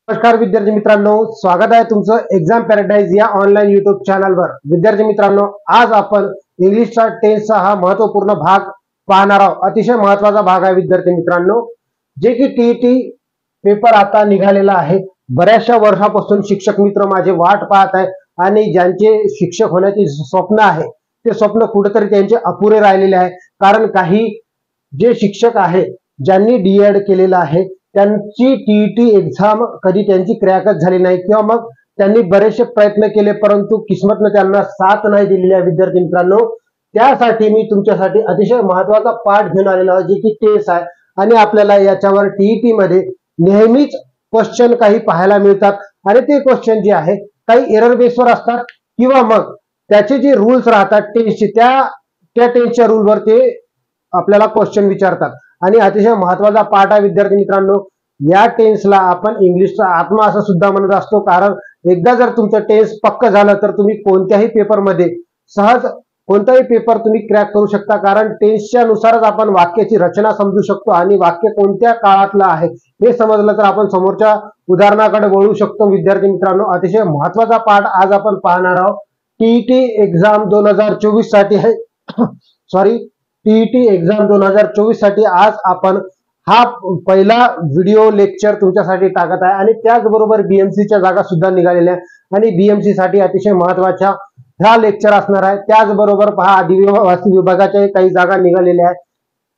नमस्कार विद्यार्थी मित्रांनो, स्वागत आहे तुमचं एक्झाम पॅराडाइज या ऑनलाईन युट्यूब चॅनलवर। विद्यार्थी मित्रांनो, आज आपण इंग्लिशचा टेन्सचा हा महत्त्वपूर्ण भाग पाहणार आहोत। अतिशय महत्त्वाचा भाग आहे विद्यार्थी मित्रांनो, जे की टीईटी पेपर आता निघालेला आहे। बऱ्याचशा वर्षापासून शिक्षक मित्र माझे वाट पाहत आहे आणि ज्यांचे शिक्षक होण्याचे स्वप्न आहे ते स्वप्न कुठेतरी त्यांचे अपुरे राहिलेले आहे। कारण काही जे शिक्षक आहे ज्यांनी डीएड केलेलं आहे त्यांची टीईटी एक्झाम कधी त्यांची क्रॅकच झाली नाही किंवा मग त्यांनी बरेचसे प्रयत्न केले परंतु किस्मतने त्यांना साथ नाही दिलेली आहे। विद्यार्थी मित्रांनो, त्यासाठी मी तुमच्यासाठी अतिशय महत्त्वाचा पाठ घेऊन आलेलो आहे जे की टेस्ट आहे आणि आपल्याला याच्यावर टीईटी मध्ये नेहमीच क्वेश्चन काही पाहायला मिळतात आणि ते क्वेश्चन जे आहे काही एरर बेसवर असतात किंवा मग त्याचे जे रूल्स राहतात टेन्सचे त्या टेन्सच्या रूलवर ते आपल्याला क्वेश्चन विचारतात आणि अतिशय महत्त्वाचा पाठ आहे विद्यार्थी मित्रांनो। या टेन्सला आपण इंग्लिशचा आत्मा असं सुद्धा म्हणत असतो, कारण एकदा जर तुमचं टेन्स पक्क झालं तर तुम्ही कोणत्याही पेपरमध्ये सहज कोणताही पेपर तुम्ही क्रॅक करू शकता। कारण टेन्सच्या नुसारच आपण वाक्याची रचना समजू शकतो आणि वाक्य कोणत्या काळातलं आहे हे समजलं तर आपण समोरच्या उदाहरणाकडे वळू शकतो। विद्यार्थी मित्रांनो, अतिशय महत्त्वाचा पाठ आज आपण पाहणार आहोत। टीईटी एक्झाम 2024 साठी आहे टीईटी एक्झाम 2024 साठी आज आपण हा पहिला व्हिडिओ लेक्चर तुमच्यासाठी टाकत आहे आणि त्याचबरोबर बीएमसीच्या जागा सुद्धा निघालेल्या आहेत आणि बीएमसी साठी अतिशय महत्त्वाच्या ह्या लेक्चर असणार आहे। त्याचबरोबर पहा, आदिवासी विभागाच्या काही जागा निघालेल्या आहेत,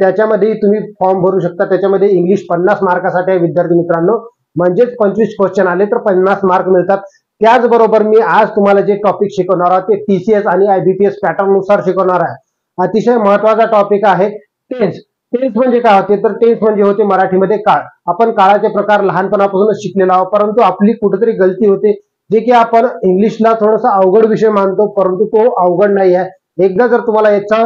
त्याच्यामध्ये तुम्ही फॉर्म भरू शकता। त्याच्यामध्ये इंग्लिश 50 मार्कासाठी आहे विद्यार्थी मित्रांनो, म्हणजेच 25 क्वेश्चन आले तर 50 मार्क मिळतात। त्याचबरोबर मी आज तुम्हाला जे टॉपिक शिकवणार आहे ते टीसीएस आणि आयबीपीएस पॅटर्न नुसार शिकवणार आहे। अतिशय महत्त्वाचा टॉपिक आहे टेन्स। टेन्स म्हणजे काय होते तर टेन्स म्हणजे होते मराठीमध्ये काळ। आपण काळाचे प्रकार लहानपणापासूनच शिकलेलो आहोत परंतु आपली कुठेतरी गलती होते जे की आपण इंग्लिशला थोडासा अवघड विषय मानतो परंतु तो अवघड नाही आहे। एकदा जर तुम्हाला याचा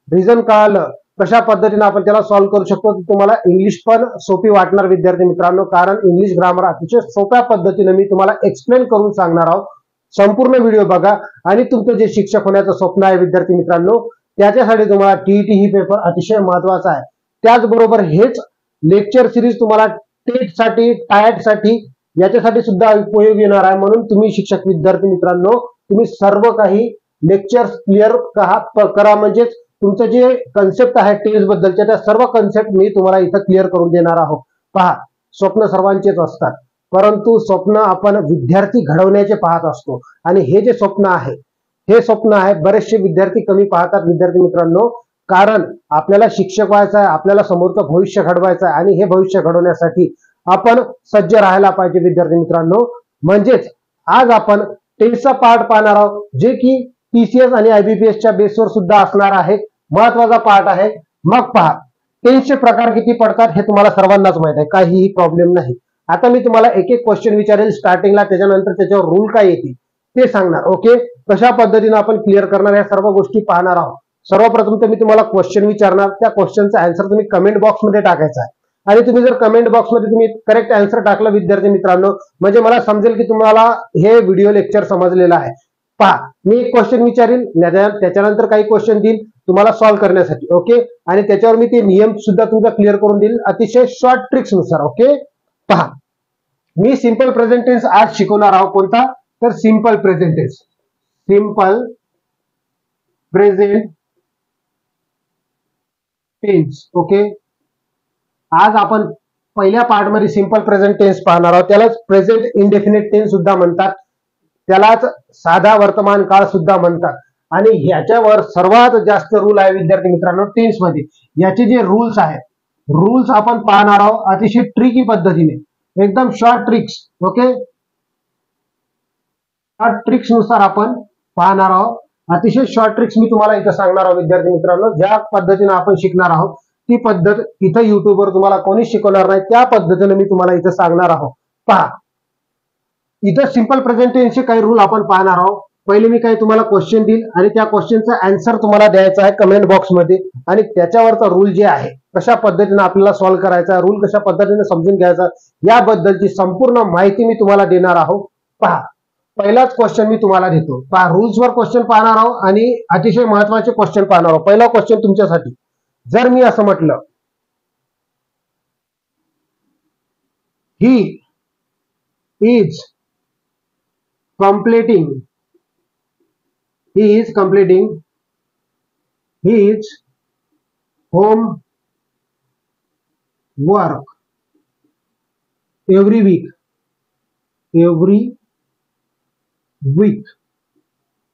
रिझन कळालं कशा पद्धतीने आपण त्याला सॉल्व्ह करू शकतो तर तुम्हाला इंग्लिश पण सोपी वाटणार विद्यार्थी मित्रांनो, कारण इंग्लिश ग्रामर अतिशय सोप्या पद्धतीने मी तुम्हाला एक्सप्लेन करून सांगणार आहोत। संपूर्ण व्हिडिओ बघा आणि तुमचं जे शिक्षक होण्याचं स्वप्न आहे विद्यार्थी मित्रांनो त्याच्यासाठी तुम्हाला टीईटी ही पेपर अतिशय महत्त्वाचा आहे। त्याचबरोबर हेच लेक्चर सिरीज तुम्हाला टेट साठी टायट साठी याच्यासाठी सुद्धा उपयोगी येणार आहे। म्हणून तुम्ही शिक्षक विद्यार्थी मित्रांनो तुम्ही सर्व काही लेक्चर्स क्लिअर करा, म्हणजेच तुमचं जे कन्सेप्ट आहे टेन्स बद्दलच्या त्या सर्व कन्सेप्ट मी तुम्हाला इथं क्लिअर करून देणार आहोत। पहा, स्वप्न सर्वांचेच असतात परंतु स्वप्न आपण विद्यार्थी घडवण्याचे पाहत असतो आणि हे जे स्वप्न आहे हे स्वप्न आहे बरेचसे विद्यार्थी कमी पाहतात विद्यार्थी मित्रांनो, कारण आपल्याला शिक्षक व्हायचं आहे, आपल्याला समोरचं भविष्य घडवायचं आहे आणि हे भविष्य घडवण्यासाठी आपण सज्ज राहायला पाहिजे विद्यार्थी मित्रांनो। म्हणजेच आज आपण टेन्सचा पार्ट पाहणार आहोत जे की टीसीएस आणि आयबीपीएसच्या बेसवर सुद्धा असणार आहे, महत्त्वाचा पार्ट आहे। मग पहा, टेन्सचे प्रकार किती पडतात हे तुम्हाला सर्वांनाच माहित आहे, काहीही प्रॉब्लेम नाही। आता मी तुम्हाला एक एक क्वेश्चन विचारेल स्टार्टिंगला, त्याच्यानंतर त्याच्यावर रूल काय येतील ते सांगणार। ओके, कशा पद्धतीने आपण क्लिअर करणार या सर्व गोष्टी पाहणार आहोत। सर्वप्रथम तर मी तुम्हाला क्वेश्चन विचारणार, त्या क्वेश्चनचा आन्सर तुम्ही कमेंट बॉक्स मध्ये टाकायचा आहे आणि तुम्ही जर कमेंट बॉक्स मध्ये तुम्ही करेक्ट आन्सर टाकला विद्यार्थी मित्रांनो म्हणजे मला समजेल की तुम्हाला हे व्हिडिओ लेक्चर समजलेला आहे। पहा, मी एक क्वेश्चन विचारेल, त्याच्यानंतर काही क्वेश्चन देईल तुम्हाला सॉल्व्ह करण्यासाठी। ओके, आणि त्याच्यावर मी ते नियम सुद्धा तुमचा क्लिअर करून देईल अतिशय शॉर्ट ट्रिक्स नुसार। ओके, पहा, मी सिंपल प्रेझेंट टेन्स आज शिकवणार आहोत। कोणता तर simple present tense, simple present tense. Okay, आज आपण पहिल्या पार्ट मध्ये सिंपल प्रेझेंट टेन्स पाहणार आहोत। त्यालाच प्रेझेंट इंडेफिनिट टेन्स सुद्धा म्हणतात, त्यालाच साधा वर्तमान काळ सुद्धा म्हणतात आणि ह्याच्यावर सर्वात जास्त रूल आहे विद्यार्थी मित्रांनो टेन्स मध्ये। याचे जे रूल्स आहेत रूल्स आपण पाहणार आहोत अतिशय ट्रिकी पद्धतीने, एकदम short tricks. Okay, short tricks नुसार आपण पाहणार आहोत। अतिशय शॉर्ट ट्रिक्स मी तुम्हाला इथं सांगणार आहोत विद्यार्थी मित्रांनो। ज्या पद्धतीने आपण शिकणार आहोत ती पद्धत इथं युट्यूबवर तुम्हाला कोणीच शिकवणार नाही, त्या पद्धतीने मी तुम्हाला इथं सांगणार आहोत। पहा, इथं सिंपल प्रेझेंट टेन्सचे काही रूल आपण पाहणार आहोत। पहिले मी काही तुम्हाला क्वेश्चन देईल आणि त्या क्वेश्चनचा आन्सर तुम्हाला द्यायचा आहे कमेंट बॉक्स मध्ये आणि त्याच्यावरचा रूल जे आहे कशा पद्धतीने आपल्याला सॉल्व्ह करायचा, रूल कशा पद्धतीने समजून घ्यायचा याबद्दलची संपूर्ण माहिती मी तुम्हाला देणार आहोत। पहा, पहिलाच क्वेश्चन मी तुम्हाला देतो। पहा, रूल्सवर क्वेश्चन पाहणार आहोत आणि अतिशय महत्त्वाचे क्वेश्चन पाहणार आहोत। पहिला क्वेश्चन तुमच्यासाठी, जर मी असं म्हटलं ही is completing his home work every week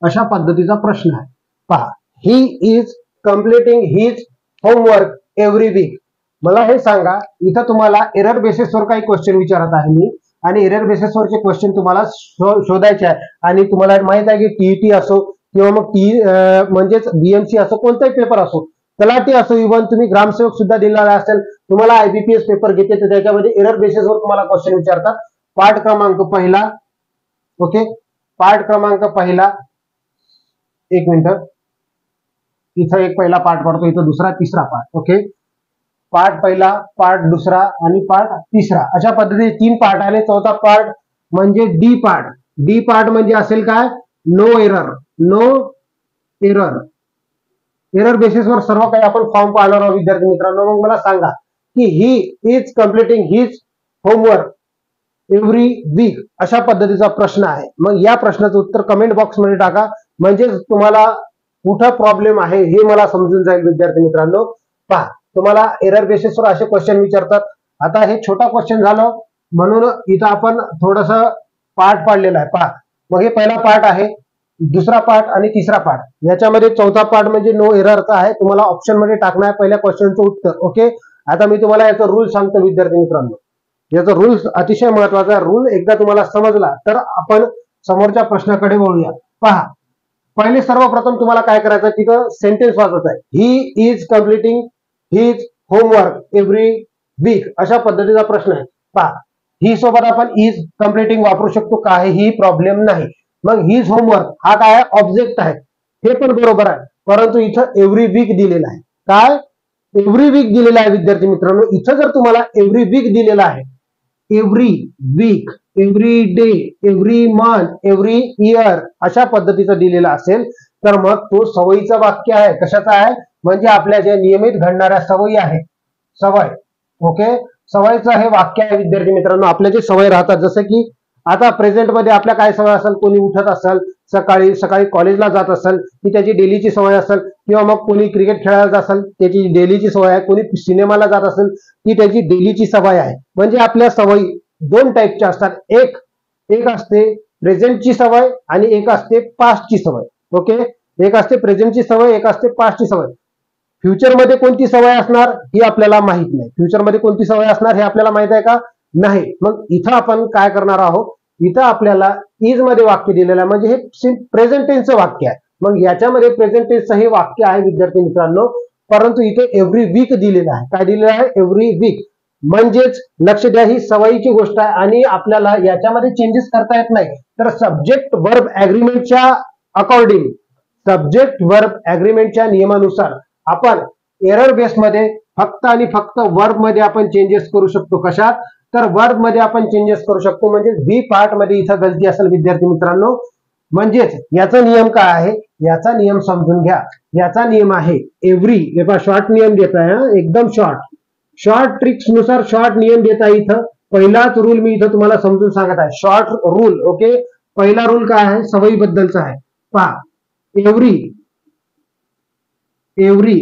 अशा पद्धतीचा प्रश्न आहे. पहा, he is completing his homework every week. मला हे सांगा, इथं तुम्हाला एरर बेसिसवर काही क्वेश्चन विचारत आहे मी, आणि एरर बेसिसवरचे क्वेश्चन तुम्हाला शोधायचे आहे. आणि तुम्हाला माहित आहे की टीईटी असो किंवा मग म्हणजेच बीएमसी असो, कोणताही पेपर असो, तलाठी असो, इव्हन तुम्ही ग्रामसेवक सुद्धा दिलेला असेल, तुम्हाला आयबीपीएस पेपर घेते तर त्याच्यामध्ये एरर बेसिसवर तुम्हाला क्वेश्चन विचारतात. पाठ क्रमांक पहिला, ओके, पाठ क्रमांक पहिला, एक मिनिट, इथं एक पहिला पाठ पडतो, इथं दुसरा तिसरा पाठ, ओके, पाठ पहिला, पाठ दुसरा आणि पाठ तिसरा, अशा पद्धतीने 3 पाठ आले. चौथा पाठ म्हणजे डी पार्ट. डी पार्ट म्हणजे असेल काय, नो एरर. एरर बेसिसवर सर्व काही आपण फॉर्म पाहणार आहोत विद्यार्थी मित्रांनो. मग मला सांगा की he is completing his homework every week, अशा पद्धतीचा प्रश्न आहे. मग या प्रश्नाचं उत्तर कमेंट बॉक्स मध्ये टाका, म्हणजे तुम्हाला कुठं प्रॉब्लेम आहे हे मला समजून जाईल विद्यार्थी मित्रांनो. पहा, तुम्हाला एरर बेसिसवर असे क्वेश्चन विचारतात. आता हे छोटा क्वेश्चन झालं म्हणून इथं आपण थोडस पाठ पाडलेला आहे. पहा, मग हे पहिला पाठ आहे, दुसरा पाठ आणि तिसरा पाठ. याच्यामध्ये चौथा पाठ म्हणजे नो एररचा आहे. तुम्हाला ऑप्शन मध्ये टाकणार आहे पहिल्या क्वेश्चनचं उत्तर. ओके, आता मी तुम्हाला याचा रूल सांगतो विद्यार्थी मित्रांनो. याचा रूल अतिशय महत्वाचा. रूल एकदा तुम्हाला समजला तर आपण समोरच्या प्रश्नाकडे वळूया. पहा, पहिले सर्वप्रथम तुम्हाला काय करायचं, तिथं सेंटेन्स वाचायचं आहे. He is completing his homework every week, अशा पद्धतीचा प्रश्न आहे. पहा, ही सोबत आपण इज कम्प्लिटिंग वापरू शकतो, काहीही प्रॉब्लेम नाही. मग हिज होमवर्क हा काय ऑब्जेक्ट आहे, हे पण बरोबर आहे, परंतु इथं एव्हरी वीक दिलेला आहे. काय एव्हरी वीक दिलेला आहे विद्यार्थी मित्रांनो. इथं जर तुम्हाला एव्हरी वीक दिलेला आहे, every week, every day, every month, every year अशा पद्धतीचं दिलेलं असेल तर मग तो सवयीचं वाक्य आहे. कशाचा आहे, म्हणजे आपल्या ज्या नियमित घडणाऱ्या सवयी आहे, सवय, ओके, सवयीचं हे वाक्य आहे विद्यार्थी मित्रांनो. आपल्या जे सवय राहतात, जसं की आता प्रेझेंट मध्ये आपल्या काय सवय असेल, कोणी उठत असेल सकाळी कॉलेजला जात असेल ती त्याची डेलीची सवय असेल, किंवा मग कोणी क्रिकेट खेळायला जात असेल त्याची डेलीची सवय आहे, कोणी सिनेमाला जात असेल ती त्याची डेलीची सवय आहे. म्हणजे आपल्या सवयी 2 टाईपच्या असतात. एक असते प्रेझेंटची सवय आणि एक असते पास्टची सवय. ओके, एक असते प्रेझेंटची सवय, एक असते पास्टची सवय. फ्युचरमध्ये कोणती सवय असणार ही आपल्याला माहित नाही. फ्युचरमध्ये कोणती सवय असणार हे आपल्याला माहित आहे का, नाही. मग इथं आपण काय करणार आहोत, इथं आपल्याला इज मध्ये वाक्य दिलेलं आहे, म्हणजे हे प्रेझेंट टेन्सचं वाक्य आहे. मग याच्यामध्ये प्रेझेंट टेन्सचं हे वाक्य आहे विद्यार्थी मित्रांनो, परंतु इथे एव्हरी वीक दिलेलं आहे. काय दिलेलं आहे, एव्हरी वीक. म्हणजेच लक्ष द्या, ही सवयीची गोष्ट आहे आणि आपल्याला याच्यामध्ये चेंजेस करता येत नाही. तर सब्जेक्ट वर्ब ऍग्रीमेंटच्या अकॉर्डिंग, सब्जेक्ट वर्ब ऍग्रीमेंटच्या नियमानुसार आपण एरर बेसमध्ये फक्त आणि फक्त वर्ब मध्ये आपण चेंजेस करू शकतो. कशात, तर वर्ब मध्ये आपण चेंजेस करू शकतो. म्हणजे बी पार्ट मध्ये इथं गलती असेल विद्यार्थी मित्रांनो. म्हणजेच याचा नियम काय आहे, याचा नियम समजून घ्या. याचा नियम आहे एव्हरी, शॉर्ट नियम देत आहे, एकदम शॉर्ट ट्रिक्स नुसार शॉर्ट नियम देत आहे. इथं पहिलाच रूल मी इथं तुम्हाला समजून सांगत आहे, शॉर्ट रूल. ओके, पहिला रूल काय आहे, सवयीबद्दलचा आहे. पहा, एव्हरी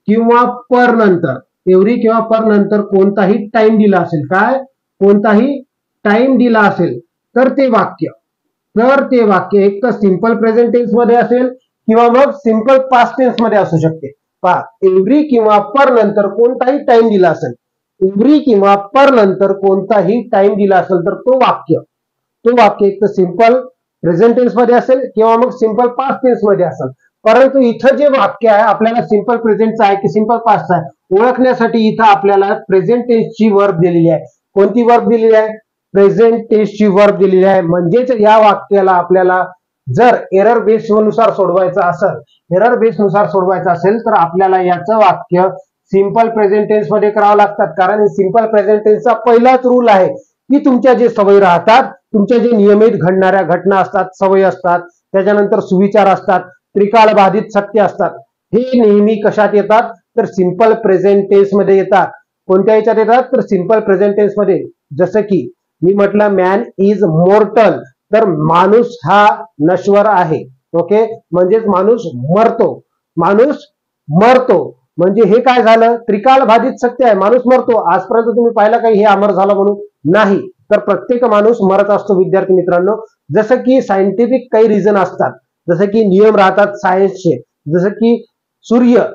किंवा पर नंतर, एव्हरी किंवा पर नंतर कोणताही टाइम दिला असेल, काय कोणताही टाइम दिला असेल तर ते वाक्य एक तर सिंपल प्रेझेंट टेन्स मध्ये असेल किंवा मग सिंपल पास्ट टेन्स मध्ये असू शकते. पहा, एव्हरी किंवा पर नंतर कोणताही टाइम दिला असेल, एव्हरी किंवा पर नंतर कोणताही टाइम दिला असेल तर तो वाक्य एक तर सिंपल प्रेझेंट टेन्स मध्ये असेल किंवा मग सिंपल पास्ट टेन्स मध्ये असेल. परंतु इथं जे वाक्य आहे आपल्याला सिंपल प्रेझेंटचं आहे की सिंपल पास्टचं आहे ओळखण्यासाठी इथं आपल्याला प्रेझेंट टेन्सची वर्ब दिलेली आहे. कोणती वर्ब दिलेली आहे, प्रेझेंट टेन्सची वर्ब दिलेली आहे. म्हणजेच या वाक्याला आपल्याला जर एरर बेस नुसार सोडवायचं असेल तर आपल्याला याचं वाक्य सिंपल प्रेझेंट टेन्स मध्ये करावं लागतात. कारण सिंपल प्रेझेंट टेन्सचा पहिलाच रूल आहे की तुमच्या जे सवयी राहतात, तुमच्या जे नियमित घडणाऱ्या घटना असतात, सवयी असतात, त्याच्यानंतर सुविचार असतात, त्रिकाळ बाधित सत्य असतात, हे नेहमी कशात येतात, तर सिंपल प्रेझेंट टेन्स मध्ये येतात. कोणत्या याच्यात येतात, तर सिंपल प्रेझेंट टेन्स मध्ये. जसं की मी म्हटलं मॅन इज मोर्टल, तर माणूस हा नश्वर आहे. ओके, म्हणजेच माणूस मरतो. म्हणजे हे काय झालं, त्रिकाल बाधित सत्य आहे, माणूस मरतो. आजपर्यंत तुम्ही पाहिलं काही हे अमर झालं म्हणून? नाही. तर प्रत्येक माणूस मरत असतो विद्यार्थी मित्रांनो. जसं की सायंटिफिक काही रिझन असतात, जसं की नियम राहतात सायन्सचे, जसं की सूर्य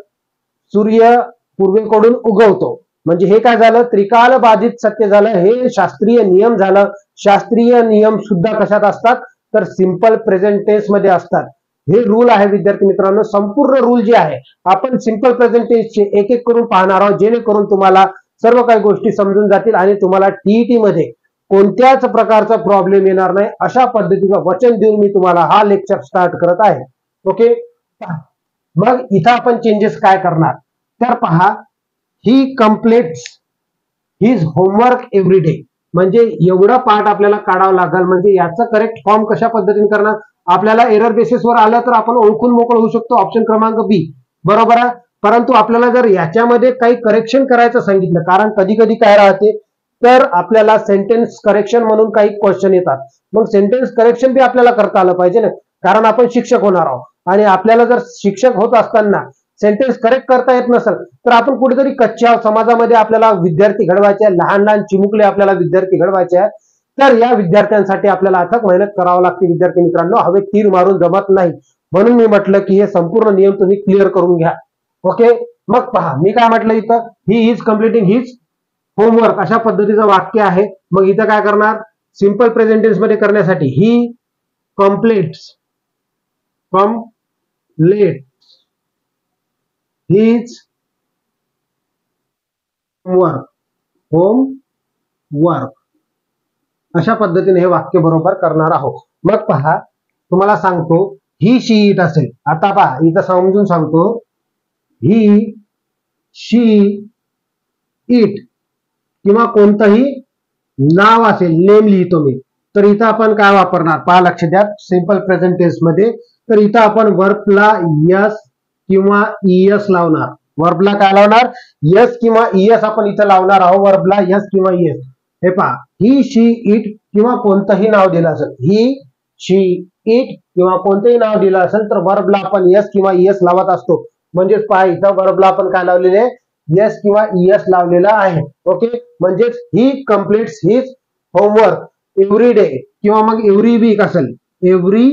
पूर्वेकडून उगवतो. म्हणजे हे काय झालं, त्रिकाल बाधित सत्य झालं. हे शास्त्रीय नियम झालं. शास्त्रीय नियम सुद्धा कशात असतात, तर सिंपल प्रेझेंट टेन्स मध्ये असतात. हे रूल आहे विद्यार्थी मित्रांनो. संपूर्ण रूल जे आहे आपण सिंपल प्रेझेंट टेन्सचे एक एक करून पाहणार आहोत, जेणेकरून तुम्हाला सर्व काही गोष्टी समजून जातील आणि तुम्हाला टीईटी मध्ये कोणत्याच प्रकारचा प्रॉब्लेम येणार नाही, अशा पद्धतीचं वचन देऊन मी तुम्हाला हा लेक्चर स्टार्ट करत आहे. ओके, मग इथं आपण चेंजेस काय करणार, तर पहा, he completes his homework every day. म्हणजे एवढा पार्ट आपल्याला काढावं लागेल. म्हणजे याचं करेक्ट फॉर्म कशा पद्धतीने करणार, आपल्याला एरर बेसिसवर आलं तर आपण ओळखून मोकळ होऊ शकतो, ऑप्शन क्रमांक बी, बरोबर आहे. परंतु आपल्याला जर याच्यामध्ये काही करेक्शन करायचं सांगितलं, कारण कधी कधी काय राहते, तर आपल्याला सेंटेन्स करेक्शन म्हणून काही क्वेश्चन येतात. मग सेंटेन्स करेक्शन बी आपल्याला करता आलं पाहिजे ना, कारण आपण शिक्षक होणार आहोत. आणि आपल्याला जर शिक्षक होत असताना सेंटेन्स करेक्ट करता येत नसेल, तर आपण कुठेतरी कच्च्या समाजामध्ये आपल्याला विद्यार्थी घडवायचे, लहान लहान चिमुकले आपल्याला विद्यार्थी घडवायचे आहेत. तर या विद्यार्थ्यांसाठी आपल्याला अथक मेहनत करावं लागते विद्यार्थी मित्रांनो. हवे तीर मारून जमत नाही. म्हणून मी म्हटलं की हे संपूर्ण नियम तुम्ही क्लिअर करून घ्या. ओके, मग पहा मी काय म्हटलं इथं, ही इज कम्प्लिटिंग हिज होमवर्क, अशा पद्धतीचं वाक्य आहे. मग इथं काय करणार, सिंपल प्रेझेंट टेन्स मध्ये करण्यासाठी ही कम्प्लीट्स हिज होमवर्क, अशा पद्धतीने हे वाक्य बरोबर करणार आहोत. मग पहा, तुम्हाला सांगतो ही शी इट असेल. आता पहा इथं समजून सांगतो, ही शी इट किंवा कोणतंही नाव असेल, नेम लिहितो मी, तर इथं आपण काय वापरणार, पहा लक्ष द्या. सिंपल प्रेझेंट टेन्स मध्ये तर इथं आपण वर्बला यस किंवा ईएस लावणार. वर्बला काय लावणार, यस किंवा ईएस आपण इथं लावणार आहोत. वर्बला यस किंवा ईएस. हे पहा, ही शी इट किंवा कोणतंही नाव दिलं असेल, ही शी इट किंवा कोणतंही नाव दिलं असेल, तर वर्बला आपण यस किंवा ईएस लावत असतो. म्हणजेच पहा इथं वर्बला आपण काय लावलेले, यस किंवा ईएस लावलेला आहे. ओके, म्हणजेच he completes his homework every day किंवा मग एव्हरी वीक असेल, एव्हरी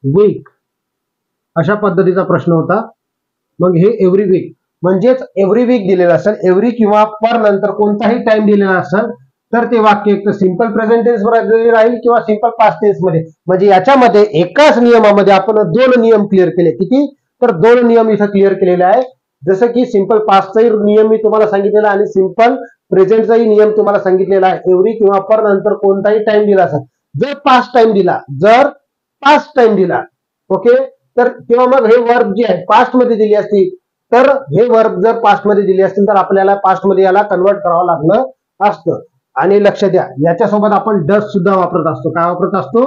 वीक अशा पद्धतीचा प्रश्न होता. मग हे एव्हरी वीक म्हणजेच एव्हरी वीक दिलेलं असेल, एव्हरी किंवा पर नंतर कोणताही टाइम दिलेला असेल, तर ते वाक्य एक सिंपल प्रेझेंट टेन्स मध्ये राहील किंवा सिंपल पास्ट टेन्स मध्ये. म्हणजे याच्यामध्ये एकाच नियमामध्ये आपण दोन नियम क्लिअर केले. किती, तर दोन नियम इथं क्लिअर केलेले आहे. जसं की सिंपल पास्टचाही नियम मी तुम्हाला सांगितलेला आणि सिंपल प्रेझेंटचाही नियम तुम्हाला सांगितलेला आहे. एव्हरी किंवा पर नंतर कोणताही टाइम दिला असेल, जर पास्ट टाइम दिला, ओके, तर तेव्हा मग हे वर्ब जे आहे पास्ट मध्ये दिली असती, तर हे वर्ब जर पास्ट मध्ये दिली असतील तर आपल्याला पास्ट मध्ये याला कन्वर्ट करावं लागलं असतं. आणि लक्ष द्या, याच्यासोबत आपण डज सुद्धा वापरत असतो. काय वापरत असतो,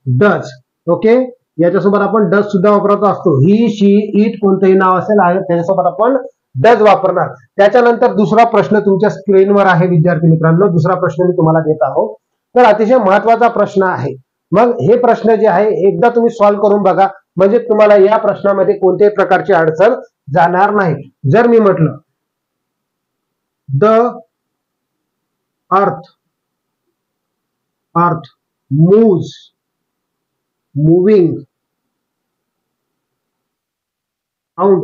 डज. ओके, याच्यासोबत आपण डज सुद्धा वापरत असतो. ही शी इट कोणतंही नाव असेल त्याच्यासोबत आपण डज वापरणार. त्याच्यानंतर दुसरा प्रश्न तुमच्या स्क्रीनवर आहे विद्यार्थी मित्रांनो. दुसरा प्रश्न मी तुम्हाला देत आहोत. तर अतिशय महत्वाचा प्रश्न आहे. मग हे प्रश्न जे आहे एकदा तुम्ही सॉल्व्ह करून बघा, म्हणजे तुम्हाला या प्रश्नामध्ये कोणत्याही प्रकारची अडचण जाणार नाही. जर मी म्हटलं the earth moving around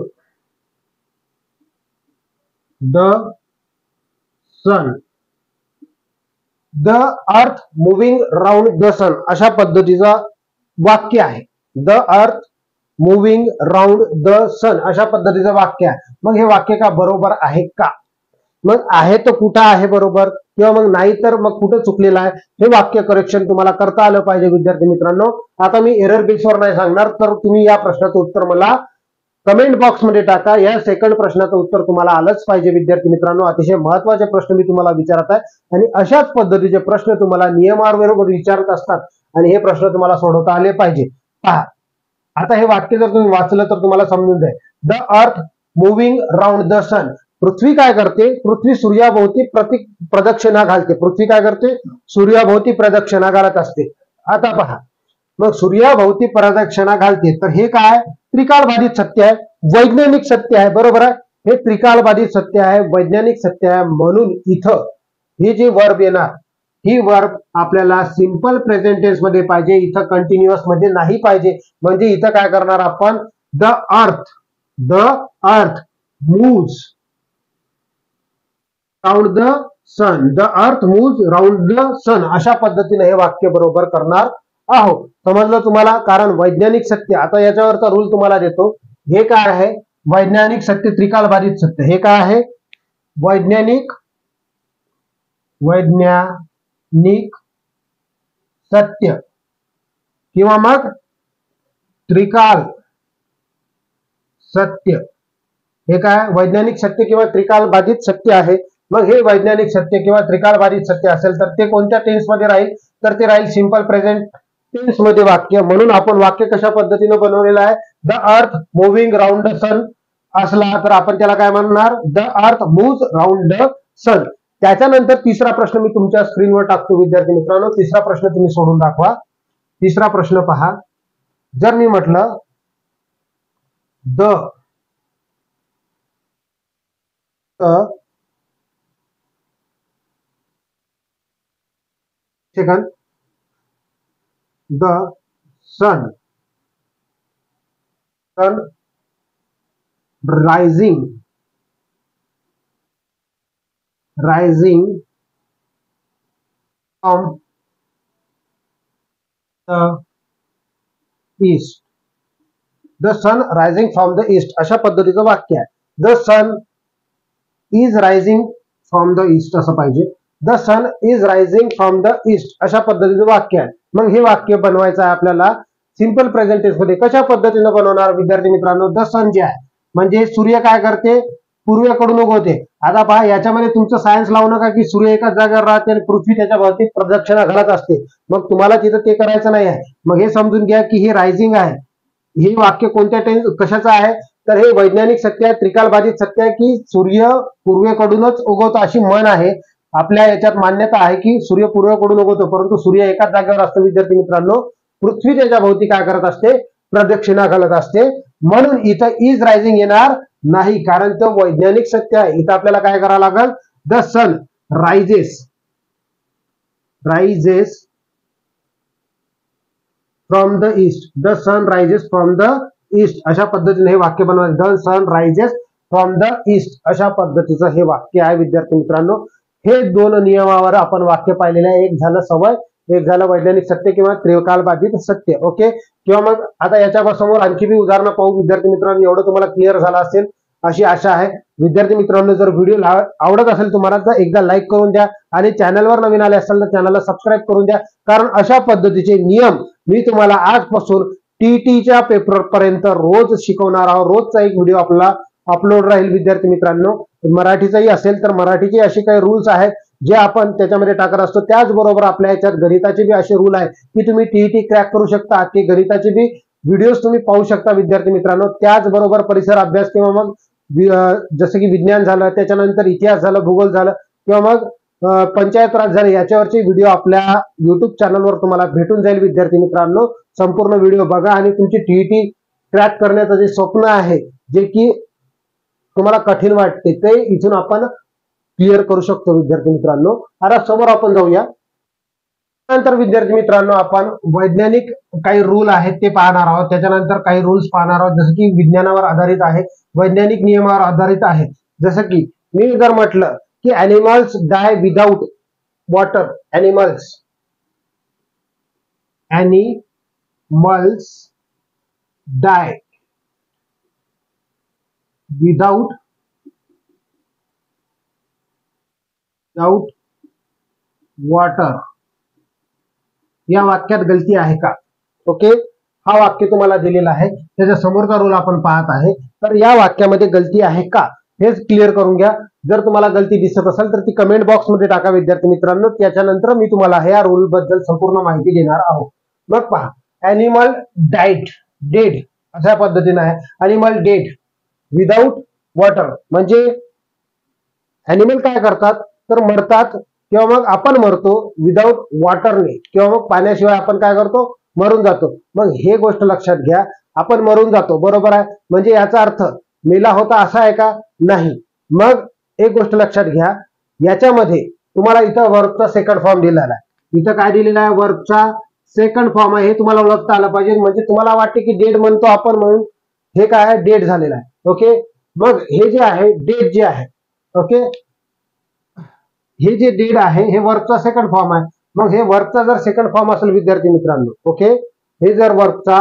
the sun, the earth moving round the sun, अशा पद्धतीचा वाक्य आहे. The earth moving round the sun अशा पद्धतीचं वाक्य आहे. मग हे वाक्य का बरोबर आहे का, मग आहे तर कुठं आहे बरोबर, किंवा मग नाही तर मग कुठं चुकलेलं आहे, हे वाक्य करेक्शन तुम्हाला करता आलं पाहिजे विद्यार्थी मित्रांनो. आता मी एरर बेसवर नाही सांगणार, तर तुम्ही या प्रश्नाचं उत्तर मला कमेंट बॉक्स मध्ये टाका. या सेकंड प्रश्नाचं उत्तर तुम्हाला आलंच पाहिजे विद्यार्थी मित्रांनो. अतिशय महत्वाचे प्रश्न मी तुम्हाला विचारत आहे आणि अशाच पद्धतीचे प्रश्न तुम्हाला नियमाबरोबर विचारत असतात आणि हे प्रश्न तुम्हाला सोडवता आले पाहिजे. पहा, आता हे वाक्य जर तुम्ही वाचलं तर तुम्हाला समजून जाईल. The earth moving round the sun, पृथ्वी काय करते, पृथ्वी सूर्याभोवती प्रदक्षिणा घालते. पृथ्वी काय करते, सूर्याभोवती प्रदक्षिणा घालत असते. आता पहा, मग सूर्याभोवती प्रदक्षिणा घालते, तर हे काय त्रिकालबाधित सत्य आहे, वैज्ञानिक सत्य आहे. बरोबर आहे, हे त्रिकालबाधित सत्य आहे, वैज्ञानिक सत्य आहे. म्हणून इथं ही जी वर्ब येणार, ही वर्ब आपल्याला सिंपल प्रेझेंट टेन्स मध्ये पाहिजे, इथं कंटिन्युअस मध्ये नाही पाहिजे. म्हणजे इथं काय करणार आपण, the earth moves round the sun, the earth moves round the sun, अशा पद्धतीने हे वाक्य बरोबर करणार आहोत. समजलं तुम्हाला, कारण वैज्ञानिक सत्य, आता याच्यावरचा रूल तुम्हाला देतो. हे काय आहे, वैज्ञानिक सत्य त्रिकालबाधित सत्य. हे काय आहे, वैज्ञानिक सत्य किंवा मग त्रिकाल सत्य. हे काय, वैज्ञानिक सत्य किंवा त्रिकालबाधित सत्य आहे. मग हे वैज्ञानिक सत्य किंवा त्रिकालबाधित सत्य असेल तर ते कोणत्या टेन्स मध्ये राहील, तर ते राहील सिंपल प्रेझेंट टेन्स मध्ये वाक्य. म्हणून आपण वाक्य कशा पद्धतीने बनवलेलं आहे, the earth moving round the सन असला तर आपण त्याला काय म्हणणार, the earth moves round the सन. त्याच्यानंतर तिसरा प्रश्न मी तुमच्या स्क्रीनवर टाकतो विद्यार्थी मित्रांनो. तिसरा प्रश्न तुम्ही सोडून दाखवा. तिसरा प्रश्न पहा, जर मी म्हटलं the second the sun rising from the east, the sun rising from the east, अशा पद्धतीचं वाक्य आहे. The sun is rising from the east असं पाहिजे. The sun is rising from the east अशा पद्धतीचं वाक्य आहे. मग हे वाक्य बनवायचं आहे आपल्याला सिंपल प्रेझेंट टेन्स मध्ये. कशा पद्धतीने बनवणार विद्यार्थी मित्रांनो, द सन जे आहे म्हणजे सूर्य काय करते, पूर्वेकडून उगवते. आता पहा, याच्यामध्ये तुमचं सायन्स लावू नका की सूर्य एकाच जागेवर राहते आणि पृथ्वी त्याच्या भोवती प्रदक्षिणा घालत असते. मग तुम्हाला तिथं ते करायचं नाही आहे. मग हे समजून घ्या की हे रायझिंग आहे. हे वाक्य कोणत्या टेन्स कशाचं आहे, तर हे वैज्ञानिक सत्य आहे, त्रिकालबाधित सत्य आहे की सूर्य पूर्वेकडूनच उगवतो अशी म्हण आहे. आपल्या याच्यात मान्यता आहे की सूर्य पूर्वेकडून उगवतो, परंतु सूर्य एकाच जागेवर असतो विद्यार्थी मित्रांनो. पृथ्वी त्याच्या भोवती काय करत असते, प्रदक्षिणा घालत असते. म्हणून इथं इज रायझिंग येणार नाही, कारण तो वैज्ञानिक सत्य आहे. इथं आपल्याला काय करावं लागेल, the sun rises from the east, the sun rises from the east अशा पद्धतीने हे वाक्य बनवायचं. The sun rises from the east अशा पद्धतीचं हे वाक्य आहे विद्यार्थी मित्रांनो. हे दोन नियमावर आपण वाक्य पाहिलेलं आहे. एक झालं सवय, एक झालं वैज्ञानिक सत्य किंवा त्रिकालबाधित सत्य. ओके, किंवा मग आता याच्या समोर आणखी बी उदाहरणं पाहू विद्यार्थी मित्रांनो. एवढं तुम्हाला क्लिअर झालं असेल अशी आशा आहे. विद्यार्थी मित्रांनो, जर व्हिडिओ आवडत असेल तुम्हाला तर एकदा लाईक करून द्या आणि चॅनलवर नवीन आले असाल तर चॅनलला सबस्क्राईब करून द्या. कारण अशा पद्धतीचे नियम मी तुम्हाला आजपासून टीईटीच्या पेपर पर्यंत रोज शिकवणार आहोत. रोजचा एक व्हिडिओ आपला अपलोड राहील विद्यार्थी मित्रांनो. मराठीचाही असेल तर मराठीचे असे काही रूल्स आहेत जे आपण त्याच्यामध्ये टाकत असतो. त्याचबरोबर आपल्या याच्यात गणिताचे बी असे रूल आहेत की तुम्ही टीईटी क्रॅक करू शकता, की गणिताचे बी व्हिडिओज तुम्ही पाहू शकता विद्यार्थी मित्रांनो. त्याचबरोबर परिसर अभ्यास किंवा मग जसं की विज्ञान झालं, त्याच्यानंतर इतिहास झालं, भूगोल झालं किंवा मग पंचायत राज झाले, याच्यावरचे व्हिडिओ आपल्या युट्यूब चॅनलवर तुम्हाला भेटून जाईल विद्यार्थी मित्रांनो. संपूर्ण व्हिडिओ बघा आणि तुमची टीईटी क्रॅक करण्याचं जे स्वप्न आहे, जे की तुम्हाला कठीण वाटते, ते इथून आपण क्लिअर करू शकतो विद्यार्थी मित्रांनो. आता समोर आपण जाऊया. त्यानंतर विद्यार्थी मित्रांनो आपण वैज्ञानिक काही रूल आहेत ते पाहणार आहोत. त्याच्यानंतर काही रूल्स पाहणार आहोत जसं की विज्ञानावर आधारित आहे, वैज्ञानिक नियमावर आधारित आहे. जसं की मी जर म्हटलं की ॲनिमल्स डाय विदाउट वॉटर, ॲनिमल्स डाय विदाउट वॉटर, या वाक्यात गलती आहे का? ओके, हा वाक्य तुम्हाला दिलेला आहे, त्याच्या समोरचा रूल आपण पाहत आहे. तर या वाक्यामध्ये गलती आहे का हेच क्लिअर करून घ्या. जर तुम्हाला गलती दिसत असेल तर ती कमेंट बॉक्स मध्ये टाका विद्यार्थी मित्रांनो. त्याच्यानंतर मी तुम्हाला ह्या रूल बद्दल संपूर्ण माहिती देणार आहोत. मग पहा, ॲनिमल डेड अशा पद्धतीने आहे. ॲनिमल डेड विदाउट वॉटर म्हणजे ॲनिमल काय करतात तर मरतात किंवा मग आपण मरतो विदाऊट वॉटरने किंवा मग पाण्याशिवाय आपण काय करतो मरून जातो. मग हे गोष्ट लक्षात घ्या, आपण मरून जातो बरोबर आहे. म्हणजे याचा अर्थ मेला होता असा आहे का? नाही. मग एक गोष्ट लक्षात घ्या, याच्यामध्ये तुम्हाला इथं वर्बचा सेकंड फॉर्म दिलेला आहे. इथं काय दिलेला आहे? वर्बचा सेकंड फॉर्म आहे. हे तुम्हाला ओळखता आलं पाहिजे. म्हणजे तुम्हाला वाटते की डेड म्हणतो आपण म्हणून हे काय आहे? डेड झालेला आहे. ओके. मग हे जे आहे डेड जे आहे, ओके, हे जे डेड आहे हे वर्बचा सेकंड फॉर्म आहे. मग हे वर्बचा जर सेकंड फॉर्म असेल विद्यार्थी मित्रांनो, ओके, हे जर वर्बचा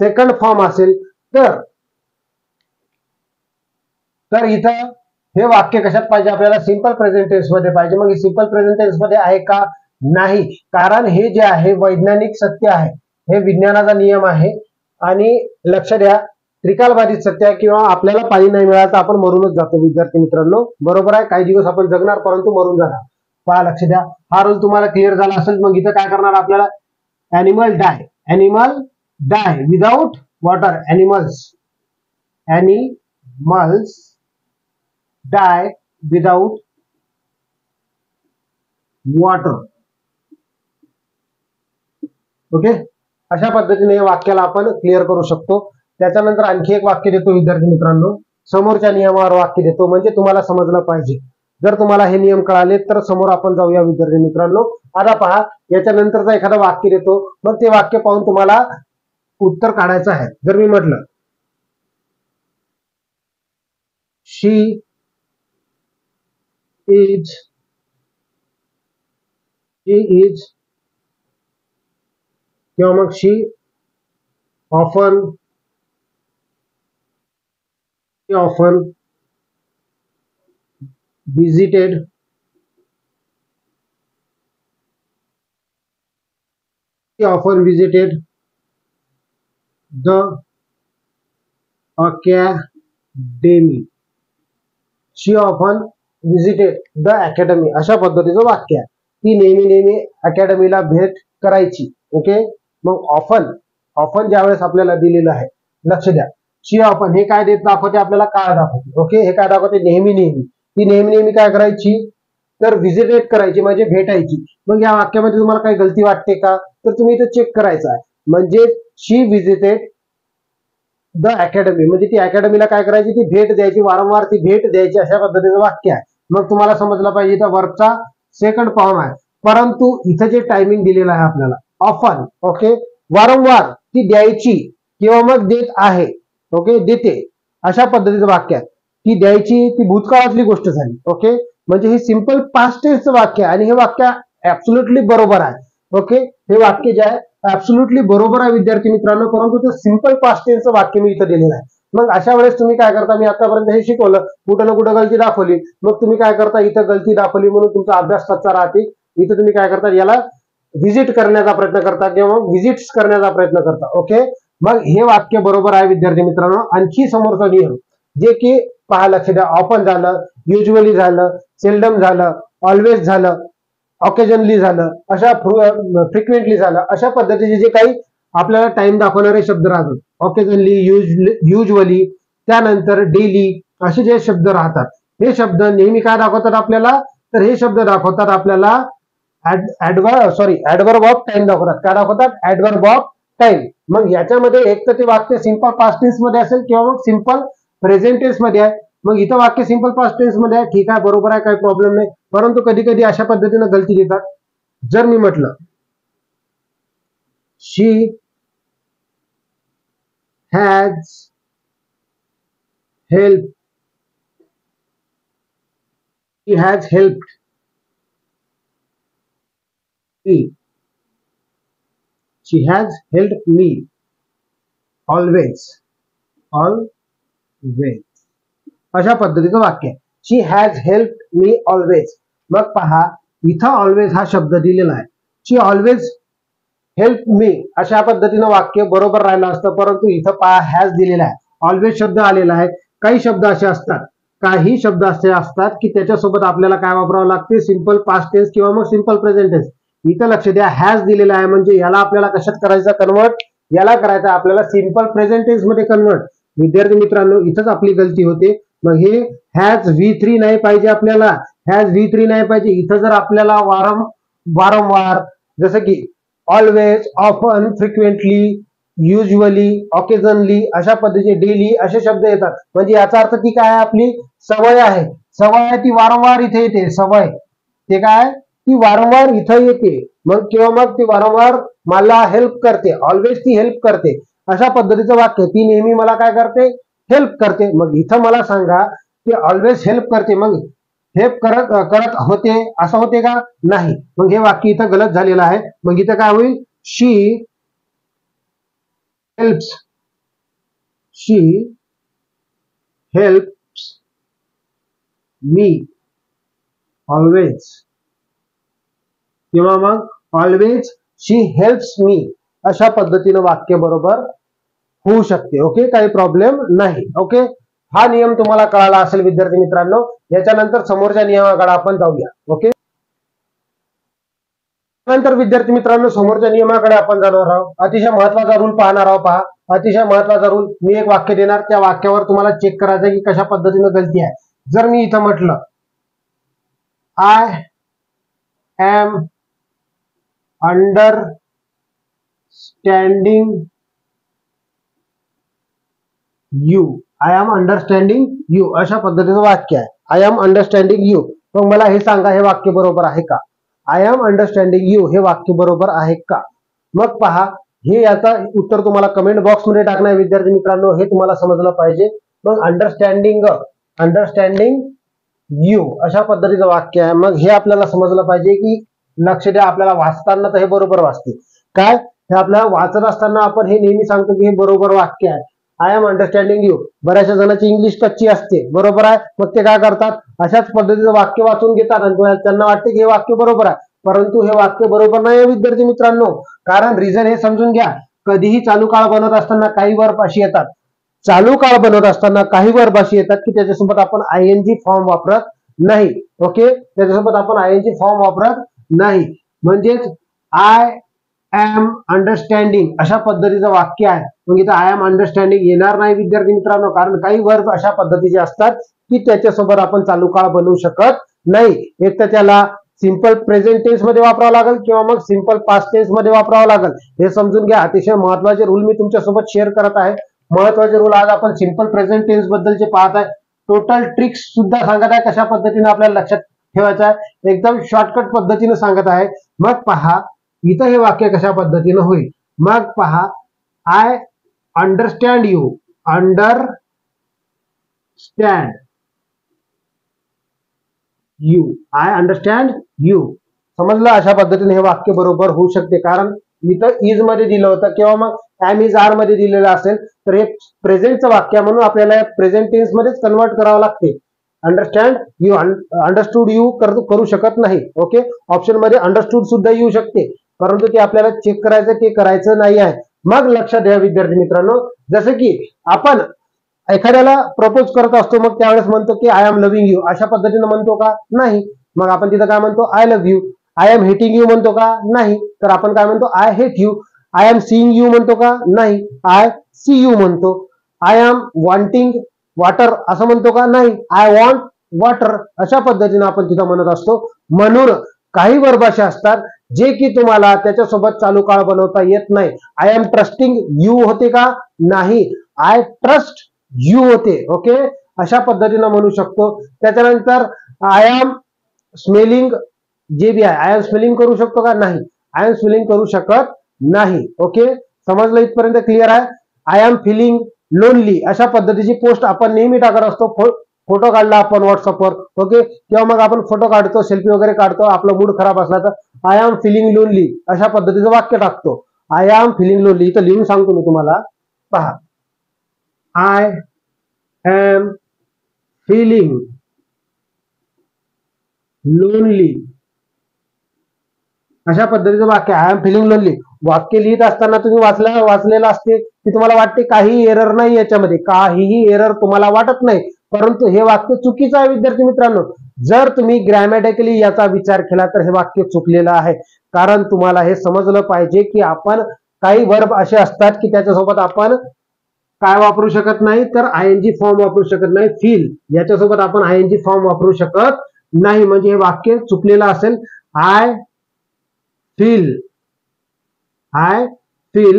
सेकंड फॉर्म असेल तर इथं हे वाक्य कशात पाहिजे आपल्याला? सिंपल प्रेझेंट टेन्स मध्ये पाहिजे. मग हे सिंपल प्रेझेंट टेन्स मध्ये आहे का? नाही. कारण हे जे आहे वैज्ञानिक सत्य आहे, हे विज्ञानाचा नियम आहे. आणि लक्ष द्या, त्रिकालबाधित सत्य आहे किंवा आपल्याला पाणी नाही मिळालं तर आपण मरूनच जातो विद्यार्थी मित्रांनो, बरोबर आहे. काही दिवस आपण जगणार परंतु मरून जाणार. पहा, लक्ष द्या, हा रूल तुम्हाला क्लिअर झाला असेल. मग इथं काय करणार आपल्याला? ॲनिमल डाय विदाउट वॉटर. ॲनिमल्स डाय विदाउट वॉटर. ओके. अशा पद्धतीने या वाक्याला आपण क्लिअर करू शकतो. त्याच्यानंतर आणखी एक वाक्य देतो विद्यार्थी मित्रांनो, समोरच्या नियमावर वाक्य देतो म्हणजे तुम्हाला समजलं पाहिजे. जर तुम्हाला हे नियम कळाले तर समोर आपण जाऊया विद्यार्थी मित्रांनो. आता पहा, याच्यानंतरचा एखादं वाक्य देतो, मग ते वाक्य पाहून तुम्हाला उत्तर काढायचं आहे. जर मी म्हटलं शी इज किंवा मग she often visited the academy. She often visited the academy. अशा पद्धतीचं वाक्य आहे. ती नेहमी अकॅडमीला भेट करायची. ओके. मग ऑफन ज्यावेळेस आपल्याला दिलेलं आहे, लक्ष द्या, शी ऑफन हे काय देत दाखवते आपल्याला? काळ दाखवते. ओके. हे काय दाखवते? नेहमी. ती नेहमी काय करायची तर व्हिजिटेट करायची म्हणजे भेटायची. मग या वाक्यामध्ये तुम्हाला काही गलती वाटते का? तर तुम्ही इथे चेक करायचं आहे. म्हणजे शी व्हिजिटेड द अकॅडमी म्हणजे ती अकॅडमीला काय करायची? ती भेट द्यायची, वारंवार ती भेट द्यायची. अशा पद्धतीचं वाक्य आहे. मग तुम्हाला समजलं पाहिजे इथं वर्बचा सेकंड फॉर्म आहे. परंतु इथं जे टायमिंग दिलेलं आहे आपल्याला ऑफन, ओके, वारंवार ती द्यायची किंवा मग देत आहे, ओके, देते, अशा पद्धतीचं वाक्य आहे. ती द्यायची, ती भूतकाळातली गोष्ट झाली. ओके. म्हणजे हे सिंपल पास्ट टेन्सचं वाक्य आहे आणि हे वाक्य ऍब्सोल्युटली बरोबर आहे. ओके. हे वाक्य जे आहे ऍब्सोल्युटली बरोबर आहे विद्यार्थी मित्रांनो, परंतु ते सिंपल पास्ट टेन्सचं वाक्य मी इथं दिलेलं आहे. मग अशा वेळेस तुम्ही काय करता? मी आतापर्यंत हे शिकवलं, कुठं ना कुठं गलती दाखवली, मग तुम्ही काय करता? इथं गलती दाखवली म्हणून तुमचा अभ्यास कच्चा राहते. इथं तुम्ही काय करता? याला व्हिजिट करण्याचा प्रयत्न करता किंवा मग व्हिजिट्स करण्याचा प्रयत्न करता. ओके. मग हे वाक्य बरोबर आहे विद्यार्थी मित्रांनो. आणखी समोरचा नियम जे की पहा, लक्ष द्या, ऑफन झालं, युजली झालं, सेल्डम झालं, ऑलवेज झालं, ऑकेजनली झालं, अशा फ्रिक्वेंटली झालं, अशा पद्धतीचे जे काही आपल्याला टाइम दाखवणारे शब्द राहतात, ऑकेजनली, युजली, त्यानंतर डेली, असे जे शब्द राहतात, हे शब्द नेहमी काय दाखवतात आपल्याला? तर हे शब्द दाखवतात आपल्याला ऍडवर्ब ऑफ टाइम दाखवतात. काय दाखवतात? Adverb of time. मग याच्यामध्ये एक तर ते वाक्य सिंपल पास्ट टेन्स मध्ये असेल किंवा मग सिंपल प्रेझेंट टेन्स मध्ये आहे. मग इथं वाक्य सिंपल पास्ट टेन्स मध्ये आहे, ठीक आहे, बरोबर आहे, काही प्रॉब्लेम नाही. परंतु कधी कधी अशा पद्धतीनं गलती देतात. जर मी म्हटलं she has help she has helped me always. अशा पद्धतीचं वाक्य. She has help me always. मग पहा, इथं ऑलवेज हा शब्द दिलेला आहे. शी ऑलवेज हेल्प मी, अशा पद्धतीनं वाक्य बरोबर राहिलं असतं, परंतु इथं पहा हॅज दिलेला आहे, ऑलवेज शब्द आलेला आहे. काही शब्द असे असतात, की त्याच्यासोबत आपल्याला काय वापरावं लागते? सिंपल पास्ट टेन्स किंवा मग सिंपल प्रेझेंट टेन्स. इथं लक्ष द्या, हॅज दिलेला आहे म्हणजे याला आपल्याला कशात करायचं? कन्वर्ट. याला करायचं आपल्याला सिंपल प्रेझेंट टेन्स मध्ये कन्वर्ट. विद्यार्थी मित्रांनो, इथंच आपली गलती होते. मग हे हॅज V3 नाही पाहिजे आपल्याला, हॅज V3 नाही पाहिजे. इथं जर आपल्याला वारंवार जसं की always, often, frequently, usually, occasionally अशा पद्धतीचे, डेली असे शब्द येतात. म्हणजे याचा अर्थ ती काय आहे, आपली सवय आहे. सवय आहे ती वारंवार इथे येते. सवय ते काय, ती वारंवार इथं येते. मग किंवा मग ती वारंवार मला हेल्प करते. ऑलवेज ती हेल्प करते. अशा पद्धतीचं वाक्य, ती नेहमी मला काय करते, हेल्प करते. मग इथं मला सांगा ती ऑलवेज हेल्प करते, मग हेल्प करत होते असं होते का, नाही. मग हे वाक्य इथं गलत झालेलं आहे. मग इथं काय होईल, शी हेल्प्स, शी हेल्प्स मी ऑलवेज, किंवा मग ऑलवेज शी हेल्प्स मी अशा पद्धतीनं वाक्य बरोबर होऊ शकते. ओके, काही प्रॉब्लेम नाही. ओके, हा नियम तुम्हाला कळाला असेल विद्यार्थी मित्रांनो. याच्यानंतर समोरच्या नियमाकडे आपण जाऊया. ओके, नंतर विद्यार्थी मित्रांनो समोरच्या नियमाकडे आपण जाणार आहोत. अतिशय महत्वाचा रूल पाहणार आहोत. पहा, अतिशय महत्वाचा रूल. मी एक वाक्य देणार, त्या वाक्यावर तुम्हाला चेक करायचं की कशा पद्धतीने गलती आहे. जर मी इथं म्हटलं I am understanding you, I am understanding you अशा पद्धतीचं वाक्य आहे. I am understanding you. मग मला हे सांगा, हे वाक्य बरोबर आहे का? आय एम अंडरस्टँडिंग यू हे वाक्य बरोबर आहे का? मग पहा, हे याचा उत्तर तुम्हाला कमेंट बॉक्स मध्ये टाकणं आहे विद्यार्थी मित्रांनो. हे तुम्हाला समजलं पाहिजे. मग अंडरस्टँडिंग यू अशा पद्धतीचं वाक्य आहे. मग हे आपल्याला समजलं पाहिजे की लक्ष द्या, आपल्याला वाचताना तर हे बरोबर वाचते. काय, हे आपल्याला वाचत असताना आपण हे नेहमी सांगतो की हे बरोबर वाक्य आहे. I am understanding you. बऱ्याचशा जणांची इंग्लिश कच्ची असते, बरोबर आहे. मग ते काय करतात, अशाच पद्धतीचं वाक्य वाचून घेतात आणि त्यांना वाटते की हे वाक्य बरोबर आहे. परंतु हे वाक्य बरोबर नाही विद्यार्थी मित्रांनो. कारण रिझन हे समजून घ्या, कधीही चालू काळ बनवत असताना काही वर्ब अशी येतात, चालू काळ बनवत असताना काही वर्ब अशी येतात की त्याच्यासोबत आपण आयएनजी फॉर्म वापरत नाही. ओके, त्याच्यासोबत आपण आयएनजी फॉर्म वापरत नाही. म्हणजेच आय एम अंडरस्टँडिंग अशा पद्धतीचं वाक्य आहे. मग इथं आय एम अंडरस्टँडिंग येणार नाही विद्यार्थी मित्रांनो, कारण काही वर्ब अशा पद्धतीचे असतात की त्याच्यासोबत आपण चालू काळ बनवू शकत नाही. एक तर त्याला सिंपल प्रेझेंट टेन्स मध्ये वापरावं लागेल किंवा मग सिंपल पास्ट टेन्स मध्ये वापरावं लागेल. हे समजून घ्या. अतिशय महत्वाचे रूल मी तुमच्यासोबत शेअर करत आहे. महत्वाचे रूल आज आपण सिंपल प्रेझेंट टेन्स बद्दलचे पाहत आहे. टोटल ट्रिक्स सुद्धा सांगत आहे, कशा पद्धतीने आपल्याला लक्षात ठेवायचं आहे. एकदम शॉर्टकट पद्धतीने सांगत आहे. मग पहा, इथं हे वाक्य कशा पद्धतीने होईल. मग पहा, I understand you, understand you, I understand you. समजलं, अशा पद्धतीने हे वाक्य बरोबर होऊ शकते. कारण इथं इज मध्ये दिलं होतं किंवा मग एम इज आर मध्ये दिलेलं असेल तर हे प्रेझेंटचं वाक्य म्हणून आपल्याला प्रेझेंट टेन्स मध्येच कन्वर्ट करावं लागते. अंडरस्टँड यू, अंडरस्टूड यू करू शकत नाही. ओके, ऑप्शन मध्ये अंडरस्टूड सुद्धा येऊ शकते, परंतु ते आपल्याला चेक करायचं, ते करायचं नाही आहे. मग लक्षात द्या विद्यार्थी मित्रांनो, जसं की आपण एखाद्याला प्रपोज करत असतो, मग त्यावेळेस म्हणतो की आय एम लव्हिंग यू अशा पद्धतीने म्हणतो का, नाही. मग आपण तिथं काय म्हणतो, I love you. I am hating you म्हणतो का, नाही. तर आपण काय म्हणतो, I hate you. I am seeing you म्हणतो का, नाही. आय सी यू म्हणतो. आय एम वॉन्टिंग वॉटर असं म्हणतो का, नाही. आय वॉन्ट वॉटर अशा पद्धतीने आपण तिथं म्हणत असतो. म्हणून काही वर्ब असे असतात जे की तुम्हाला त्याच्यासोबत चालू काळ बनवता येत नाही. आय एम ट्रस्टिंग यू होते का, नाही. आय ट्रस्ट यू होते. ओके, अशा पद्धतीने म्हणू शकतो. त्याच्यानंतर आय एम स्मेलिंग जे बी आहे, आय एम स्मेलिंग करू शकतो का, नाही. आय एम स्मेलिंग करू शकत नाही. ओके, समजलं, इथपर्यंत क्लिअर आहे. आय एम फिलिंग लोनली अशा पद्धतीची पोस्ट आपण नेहमी टाकत असतो. फोटो काढला आपण व्हॉट्सअपवर, ओके, किंवा मग आपण फोटो काढतो, सेल्फी वगैरे काढतो, आपला मूड खराब असला तर आय एम फिलिंग लोनली अशा पद्धतीचं वाक्य टाकतो. आय एम फिलिंग लोनली इथं लिहून सांगतो मी तुम्हाला. पहा, आय एम फिलिंग लोनली अशा पद्धतीचं वाक्य. आय एम फिलिंग लोनली वाक्य लिहित असताना तुम्ही वाचलेलं असते की तुम्हाला वाटते काही एरर नाही याच्यामध्ये, काहीही एरर तुम्हाला वाटत नाही, परंतु हे वाक्य चुकीचं आहे विद्यार्थी मित्रांनो. जर तुम्ही ग्रॅमॅटिकली याचा विचार केला तर हे वाक्य चुकलेलं आहे. कारण तुम्हाला हे समजलं पाहिजे की आपण काही वर्ब असे असतात की त्याच्यासोबत आपण काय वापरू शकत नाही तर आयएनजी फॉर्म वापरू शकत नाही. फील याच्यासोबत आपण आयएनजी फॉर्म वापरू शकत नाही, म्हणजे हे वाक्य चुकलेलं असेल. आय फील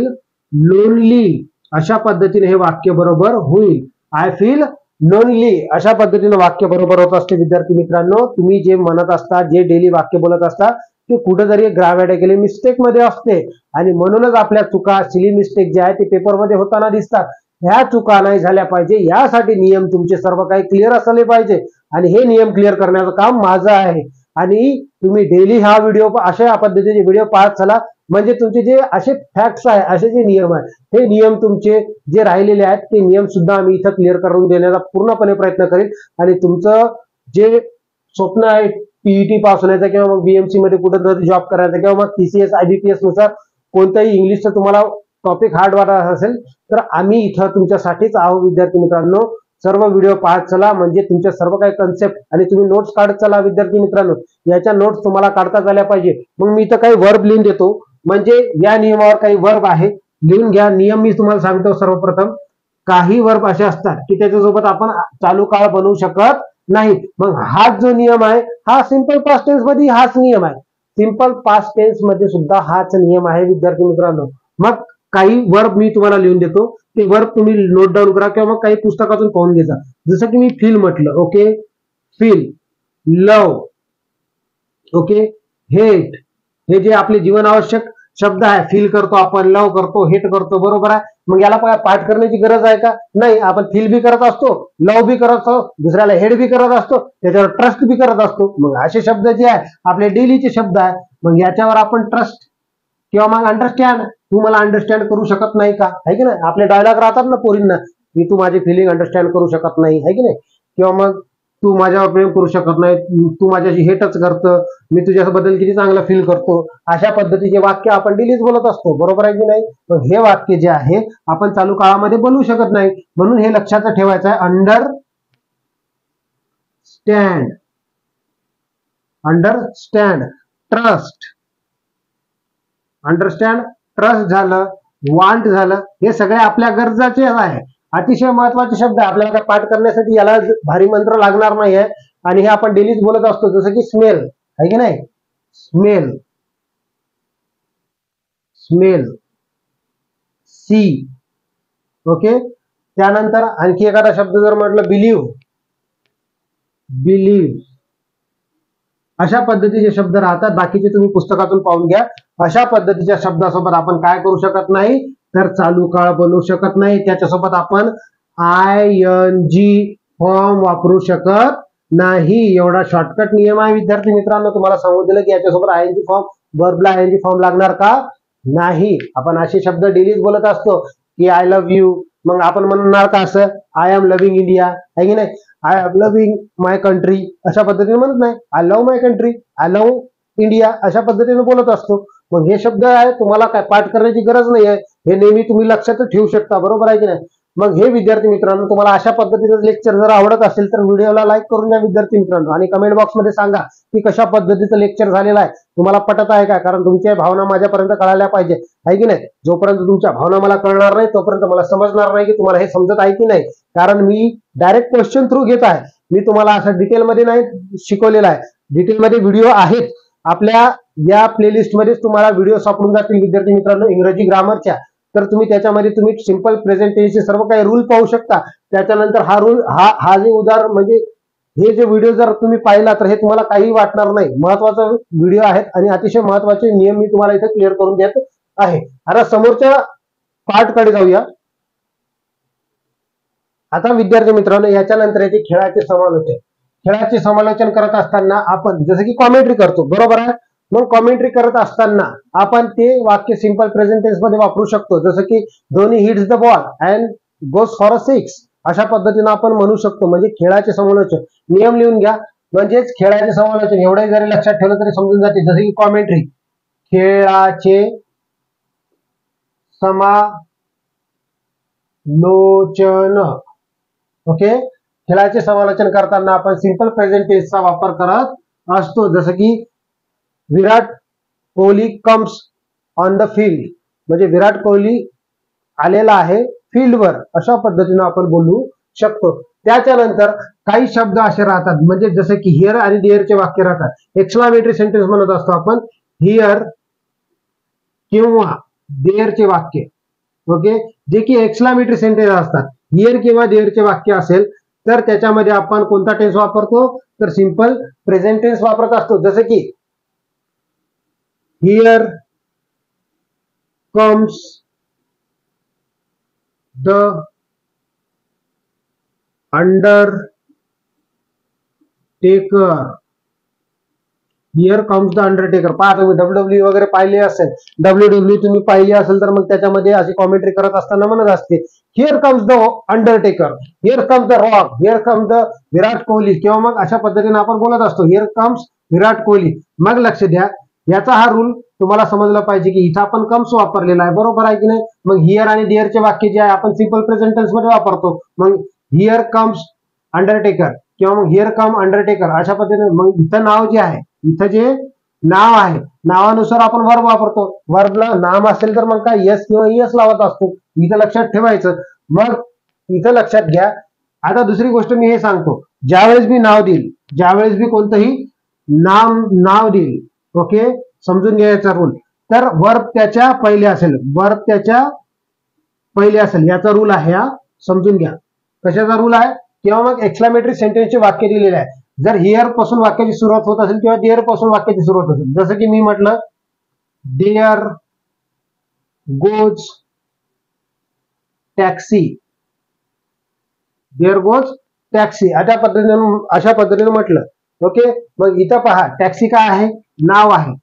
लोनली अशा पद्धतीने हे वाक्य बरोबर होईल. आय फील लोनली अशा पद्धतीने वाक्य बरोबर होत असते. विद्यार्थी मित्रांनो, तुम्ही जे म्हणत असता, जे डेली वाक्य बोलत असता, ते कुठेतरी ग्रामॅटिकली मिस्टेक मध्ये असते आणि म्हणूनच आपल्या चुका, सिली मिस्टेक जे आहे ते पेपरमध्ये होताना दिसतात. ह्या चुका नाही झाल्या पाहिजे, यासाठी नियम तुमचे सर्व काही क्लिअर असले पाहिजे आणि हे नियम क्लिअर करण्याचं काम माझं आहे. आणि तुम्ही डेली हा व्हिडिओ अशा पद्धतीचे व्हिडिओ पाहत चला, म्हणजे तुमचे जे असे फॅक्ट्स आहे, असे जे नियम आहे, हे नियम तुमचे जे राहिलेले आहेत ते नियम सुद्धा आम्ही इथं क्लिअर करून देण्याचा पूर्णपणे प्रयत्न करेल. आणि तुमचं जे स्वप्न आहे टीईटी पास होण्याचं किंवा मग बीएमसी मध्ये कुठेतरी जॉब करायचा किंवा मग टीसीएस आयबीपीएस नुसार कोणत्याही इंग्लिशचं तुम्हाला टॉपिक हार्ड वाटत असेल तर आम्ही इथं तुमच्यासाठीच आहोत. विद्यार्थी मित्रांनो, सर्व व्हिडिओ पाहत चला, म्हणजे तुमच्या सर्व काही कन्सेप्ट आणि तुम्ही नोट्स काढत चला. विद्यार्थी मित्रांनो, याच्या नोट्स तुम्हाला काढता आल्या पाहिजे. मग मी इथं काही वर्ब लिहून देतो, म्हणजे या नियमावर काही वर्ब आहे, लिहून घ्या. नियम मी तुम्हाला सांगतो. सर्वप्रथम, काही वर्ब असे असतात की त्याच्यासोबत आपण चालू काळ बनवू शकत नाही. मग हाच जो नियम आहे हा सिंपल पास्ट टेन्स मध्ये हाच नियम आहे. सिंपल पास्ट टेन्स मध्ये सुद्धा हाच नियम आहे. विद्यार्थी मित्रांनो, मग काही वर्ब मी तुम्हाला लिहून देतो, ते वर्ब तुम्ही नोट डाऊन करा किंवा मग काही पुस्तकातून पाहून घ्या. जसं की मी फील म्हटलं, ओके, फील, लव, ओके, हेट, हे जे आपले जीवन आवश्यक शब्द आहे, फील करतो आपण, लव करतो, हेट करतो, बरोबर आहे. मग याला पाठ करण्याची गरज आहे का? नाही. आपण फील बी करत असतो, लव बी करत असतो, दुसऱ्याला हेट बी करत असतो, त्याच्यावर ट्रस्ट बी करत असतो. मग असे शब्द जे आहे आपले डेलीचे शब्द आहे, मग याच्यावर आपण ट्रस्ट किंवा मग अंडरस्टँड, तू मला अंडरस्टँड करू शकत नाही का, आहे की नाही. आपले डायलॉग राहतात ना पोरींना, की तू माझी फिलिंग अंडरस्टँड करू शकत नाही, आहे की नाही. किंवा मग तू माझ्यावर प्रेम करू शकत नाही, तू माझ्याशी हेटच करतं, मी तुझ्याबद्दल किती चांगलं फील करतो. अशा पद्धतीचे वाक्य आपण डेलीच बोलत असतो, बरोबर आहे की नाही. तर हे वाक्य जे आहे आपण चालू काळामध्ये बनवू शकत नाही, म्हणून हे लक्षात ठेवायचं आहे. अंडरस्टँड, अंडरस्टँड, ट्रस्ट झालं, वांट झालं, हे सगळे आपल्या गरजाचे आहे. अतिशय महत्वाचे शब्द आहे. आपल्याला काय पाठ करण्यासाठी याला भारी मंत्र लागणार नाही आहे आणि हे आपण डेलीच बोलत असतो. जसं की स्मेल, आहे की नाही, स्मेल, सी, ओके. त्यानंतर आणखी एखादा शब्द जर म्हटलं, बिलीव्ह, अशा पद्धतीचे शब्द राहतात. बाकीचे तुम्ही पुस्तकातून पाहून घ्या. अशा पद्धतीच्या शब्दासोबत आपण काय करू शकत नाही तर चालू काळ बनवू शकत नाही. त्याच्यासोबत आपण आयएनजी फॉर्म वापरू शकत नाही. एवढा शॉर्टकट नियम आहे. विद्यार्थी मित्रांनो, तुम्हाला सांगून दिलं की याच्यासोबत आयएनजी फॉर्म, वर्बला आयएनजी फॉर्म लागणार का नाही. आपण असे शब्द डेलीच बोलत असतो की आय लव्ह यू, मग आपण म्हणणार का असं, आय एम लव्हिंग इंडिया, आहे की नाही. I am loving my country अशा पद्धतीने म्हणत नाही. I love my country, I love India अशा पद्धतीने बोलत असतो. मग हे शब्द आहे, तुम्हाला काय पाठ करण्याची गरज नाही आहे, हे नेहमी तुम्ही लक्षात ठेवू शकता, बरोबर आहे की नाही. मग हे विद्यार्थी मित्रांनो, तुम्हाला अशा पद्धतीचं लेक्चर जर आवडत असेल तर व्हिडिओला लाईक करून द्या विद्यार्थी मित्रांनो, आणि कमेंट बॉक्समध्ये सांगा की कशा पद्धतीचं लेक्चर झालेलं आहे, तुम्हाला पटत आहे का. कारण तुमच्या भावना माझ्यापर्यंत कळायला पाहिजे, आहे की नाही. जोपर्यंत तुमच्या भावना मला कळणार नाही तोपर्यंत मला समजणार नाही की तुम्हाला हे समजत आहे की नाही. कारण मी डायरेक्ट क्वेश्चन थ्रू घेत आहे, मी तुम्हाला असं डिटेलमध्ये नाही शिकवलेलं आहे. डिटेलमध्ये व्हिडिओ आहेत आपल्या या प्लेलिस्ट मध्येच, तुम्हाला व्हिडिओ सापडून जातील विद्यार्थी मित्रांनो इंग्रजी ग्रामरच्या. तर तुम्ही त्याच्यामध्ये तुम्ही सिंपल प्रेझेंट टेन्सचे सर्व काही रूल पाहू शकता. त्याच्यानंतर हा रूल हा जे उदाहरण म्हणजे हे जे व्हिडिओ जर तुम्ही पाहिला तर हे तुम्हाला काही वाटणार नाही. महत्वाचा व्हिडिओ आहेत आणि अतिशय महत्वाचे नियम मी तुम्हाला इथे क्लिअर करून देत आहे. आता समोरच्या पार्ट कडे जाऊया. आता विद्यार्थी मित्रांनो, याच्यानंतर येते खेळाचे समालोचन. खेळाचे समालोचन करत असताना आपण जसं की कॉमेंट्री करतो, बरोबर आहे. मग कॉमेंट्री करत असताना आपण ते वाक्य सिंपल प्रेझेंट टेन्स मध्ये वापरू शकतो. जसं की Dhoni hits the ball and goes for a 6 अशा पद्धतीने आपण म्हणू शकतो. म्हणजे खेळाचे समालोचन. नियम लिहून घ्या. म्हणजेच खेळाचे समालोचन एवढे जरी लक्षात ठेवलं तरी समजून जाते. जसं की कॉमेंट्री, खेळाचे समालोचन, ओके. खेळाचे समालोचन करताना आपण सिंपल प्रेझेंट टेन्सचा वापर करत असतो. जसं की Virat Kohli comes on the field, म्हणजे विराट कोहली आलेला आहे फील्डवर अशा पद्धतीने आपण बोलू शकतो. त्याच्यानंतर काही शब्द असे राहतात म्हणजे जसे की हिअर आणि देअरचे वाक्य राहतात. एक्सक्लामेटरी सेंटेन्स म्हणत असतो आपण हिअर किंवा देअरचे वाक्य. ओके, जे की एक्सक्लामेटरी सेंटेन्स असतात. हिअर किंवा देअरचे वाक्य असेल तर त्याच्यामध्ये आपण कोणता टेन्स वापरतो तर सिंपल प्रेझेंट टेन्स वापरत असतो. जसे की here comes the Undertaker. Here comes the Undertaker. पहा तुम्ही डब्ल्यूडब्ल्यू वगैरे पाहिले असेल, डब्ल्यूडब्ल्यू तुम्ही पाहिली असेल तर मग त्याच्यामध्ये अशी कॉमेंट्री करत असताना म्हणत असते here comes the Undertaker, here comes the Rock, here comes the Virat Kohli, किंवा मग अशा पद्धतीने आपण बोलत असतो हिअर कम्स विराट कोहली. मग लक्ष द्या, याचा हा रूल तुम्हाला समजला पाहिजे की इथं आपण कम्स वापरलेला आहे, बरोबर आहे की नाही. मग हिअर आणि देअरचे वाक्य जे आहे आपण सिंपल प्रेझेंट टेन्स मध्ये वापरतो. मग हिअर कम्स अंडरटेकर किंवा मग हिअर कम अंडरटेकर अशा पद्धतीने. मग इथं नाव जे आहे, इथं जे नाव आहे नावानुसार आपण वर्ब वापरतो. वर्बला नाम असेल तर मग काय यस किंवा यस लावत असतो. इथं लक्षात ठेवायचं. मग इथं लक्षात घ्या. आता दुसरी गोष्ट मी हे सांगतो, ज्यावेळेस मी नाव देईल, ज्यावेळेस मी कोणतंही नाव देईल, ओके, समजून घ्यायचा रूल, तर वर्ब त्याच्या पहिले असेल, वर्ब त्याच्या पहिले असेल, याचा रूल आहे हा, समजून घ्या. कशाचा रूल आहे. किंवा मग एक्सक्लामेटरी सेंटेन्सचे वाक्य दिलेले आहे. जर हिअर पासून वाक्याची सुरुवात होत असेल किंवा देअर पासून वाक्याची सुरुवात असेल, जसं की मी म्हटलं there goes taxi, there goes taxi अशा पद्धतीने म्हटलं. ओके, मग इथं पहा टॅक्सी काय आहे, नाव आहे.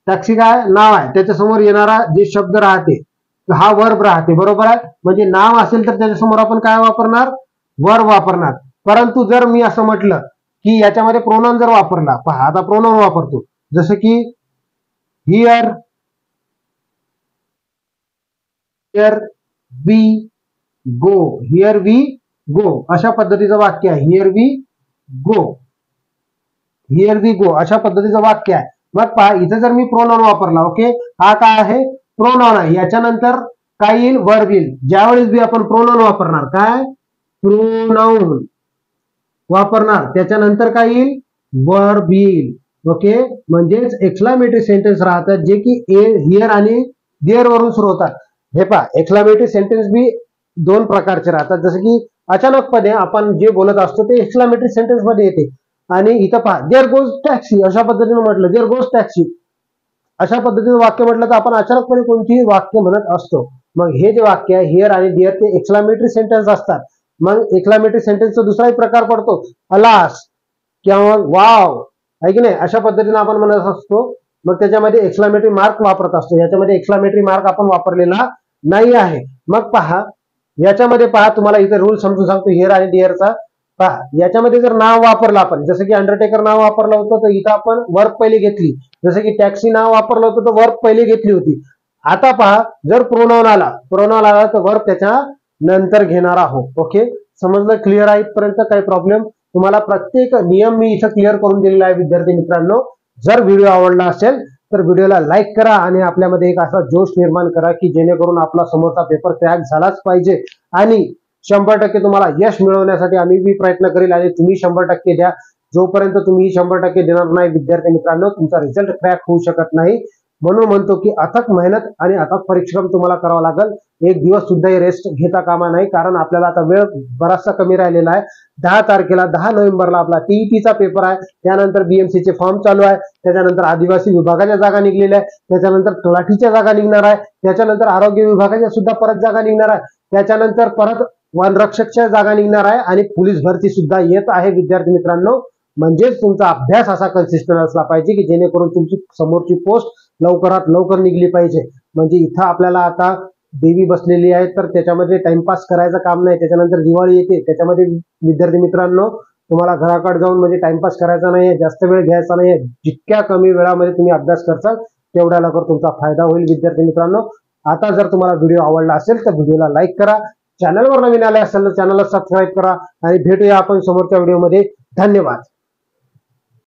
टॅक्सी काय नाव आहे, त्याच्यासमोर येणारा जे शब्द राहते हा वर्ब राहते, बरोबर आहे. म्हणजे नाव असेल तर त्याच्यासमोर आपण काय वापरणार, वर्ब वापरणार. परंतु जर मी असं म्हटलं की याच्यामध्ये प्रोनाउन जर वापरला, पहा आता प्रोनाउन वापरतो, जसं की here we go, here we go अशा पद्धतीचं वाक्य आहे. Here we go, here we go अशा पद्धतीचं वाक्य आहे. मग पहा इथं जर मी प्रोनाउन वापरला, ओके, हा काय आहे, प्रोनाउन आहे. याच्यानंतर काय येईल, वर्ब येईल. ज्यावेळेस बी आपण प्रोनाउन वापरणार, काय प्रोनाउन वापरणार, त्याच्यानंतर काय येईल, वर्ब येईल. ओके, म्हणजेच एक्सक्लामेटरी सेंटेन्स राहतात जे की हिअर आणि देअर वरून सुरू होतात. हे पहा एक्सक्लामेटरी सेंटेन्स बी दोन प्रकारचे राहतात. जसं की अचानकपणे आपण जे बोलत असतो ते एक्सक्लामेटरी सेंटेन्स मध्ये येते. आणि इथं पहा देअर गोज टॅक्सी अशा पद्धतीने म्हटलं, देअर गोज टॅक्सी अशा पद्धतीचं वाक्य म्हटलं तर आपण अचानकपणे कोणतीही वाक्य म्हणत असतो. मग हे जे वाक्य आहे हिअर आणि देअर ते एक्सक्लामेटरी सेंटेन्स असतात. मग एक्सक्लामेटरी सेंटेन्सचा दुसराही प्रकार पडतो अलास किंवा वाव, आहे की नाही, अशा पद्धतीने आपण म्हणत असतो. मग त्याच्यामध्ये एक्सक्लामेटरी मार्क वापरत असतो. याच्यामध्ये एक्सक्लामेटरी मार्क आपण वापरलेला नाही आहे. मग पहा याच्यामध्ये पहा तुम्हाला इथे रूल समजून सांगतो हिअर आणि देअरचा. पहा याच्यामध्ये जर नाव वापरलं आपण, जसं की अंडरटेकर नाव वापरलं होतं तर इथं आपण वर्ब पहिले घेतली. जसं की टॅक्सी नाव वापरलं होतं तर वर्ब पहिले घेतली होती. आता पहा जर प्रोनाउन आला तर वर्ब त्याच्या नंतर घेणार आहोत. ओके, समजलं, क्लिअर आहे इथपर्यंत, काही प्रॉब्लेम. तुम्हाला प्रत्येक नियम मी इथं क्लिअर करून दिलेला आहे विद्यार्थी मित्रांनो. जर व्हिडिओ आवडला असेल तर व्हिडिओला लाईक करा आणि आपल्यामध्ये एक असा जोश निर्माण करा की जेणेकरून आपला समोरचा पेपर क्रॅक झालाच पाहिजे. आणि 100% तुम्हाला यश मिळवण्यासाठी आम्ही बी प्रयत्न करेल आणि तुम्ही 100% द्या. जोपर्यंत तुम्ही 100% देणार नाही विद्यार्थी मित्रांनो, तुमचा रिझल्ट क्रॅक होऊ शकत नाही. म्हणून म्हणतो की अथक मेहनत आणि अथक परिश्रम तुम्हाला करावा लागेल. एक दिवस सुद्धा रेस्ट घेता कामा नाही, कारण आपल्याला आता वेळ बराचसा कमी राहिलेला आहे. 10 नोव्हेंबरला आपला टीईटीचा पेपर आहे. त्यानंतर बीएमसीचे फॉर्म चालू आहे. त्याच्यानंतर आदिवासी विभागाच्या जागा निघलेल्या आहे. त्याच्यानंतर तलाठीच्या जागा निघणार आहे. त्याच्यानंतर आरोग्य विभागाच्या सुद्धा परत जागा निघणार आहे. त्याच्यानंतर परत वनरक्षकच्या जागा निघणार आहे आणि पोलीस भरती सुद्धा येत आहे विद्यार्थी मित्रांनो. म्हणजेच तुमचा अभ्यास असा कन्सिस्टंट असला पाहिजे की जेणेकरून तुमची समोरची पोस्ट लवकरात लवकर निघली पाहिजे. म्हणजे इथं आपल्याला आता देवी बसलेली आहे तर त्याच्यामध्ये टाइमपास करायचं काम नाही. त्याच्यानंतर दिवाळी येते, त्याच्यामध्ये विद्यार्थी मित्रांनो तुम्हाला घराकडे जाऊन म्हणजे टाइमपास करायचा नाहीये, जास्त वेळ घ्यायचा नाहीये. जितक्या कमी वेळामध्ये तुम्ही अभ्यास करसाल तेवढ्या लवकर तुमचा फायदा होईल विद्यार्थी मित्रांनो. आता जर तुम्हाला व्हिडिओ आवडला असेल तर व्हिडिओला लाईक करा. चॅनलवर नवीन आले असेल तर चॅनलला सबस्क्राईब करा आणि भेटूया आपण समोरच्या व्हिडिओमध्ये. धन्यवाद.